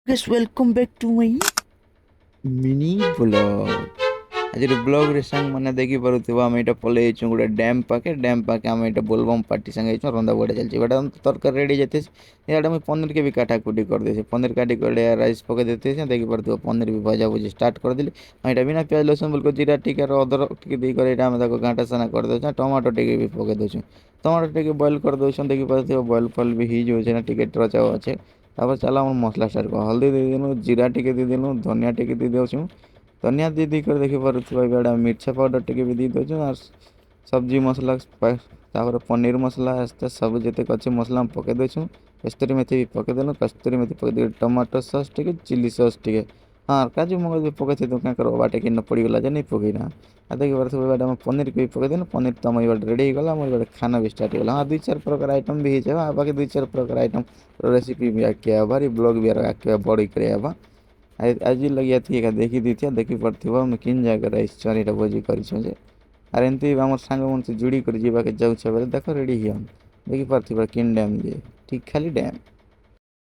Guys, welcome back to my mini vlog. आज blog रे संग मैंने देखी पारुथिबा हम एटा पले छु गोटे डैम पाके हम एटा बोलबम पार्टी संग छु रंदा बडे चलछि बडा तरकार रेडी जते एटा मैं पनीर के भी काटा कुटी कर दे पनीर काटी कर राइस पके देते से देखी पारुथिबा पनीर भी भजा भुजी स्टार्ट कर देली एटा बिना प्याज लहसुन बिल्कुल जीरा टिका रो अदरक टिके दी कर एटा हम ताको घाटा सना कर दे टमाटो टिके भी पके दे टमाटो टिके बॉईल कर दे देखी पारुथिबा बॉईल फल भी ही जो ना टिके ट्रचाओ अच्छे तापर चला हम मसला स्टार्ट कर हल्दी दे देनु जीरा टिके दे देनु धनिया टिके दे देछु धनिया दी कर देखी पारुथिबा बेड़ा मिर्चा पाउडर टिके भी दी दउछु और सब्जी मसला तापर पनीर मसला आस्ते सब जते अच्छे मसला हम पके दउछु कस्तूरी मेथी भी पके देनु कस्तूरी मेथी पके दे टमाटो सॉस टिके चिली सॉस टिके हाँ काजू मगज भी पके थे तो क्या करो बाटे कि न पड़ी गला जे नहीं पकेना आ देखी पारुथिबा बेड़ा में पनीर के भी पके देनु पनीर तो हम बेड़ा रेडी हो गला मोर बेड़ा खाना भी स्टार्ट हो गला हाँ 2-4 प्रकार आइटम भी है बाकी 2-4 प्रकार आइटम रेसिपी भी आके भारी ब्लॉग भी आके बड़ी करे आज लगे थी देखी दी थी देखी पड़ो मुझे किन जगह रही भोजी कर आर एमती आम सांग मन से जुड़ी कर जाके जाऊे देख रेडी हम देखी पार्थ किन डैम जे ठीक खाली डैम।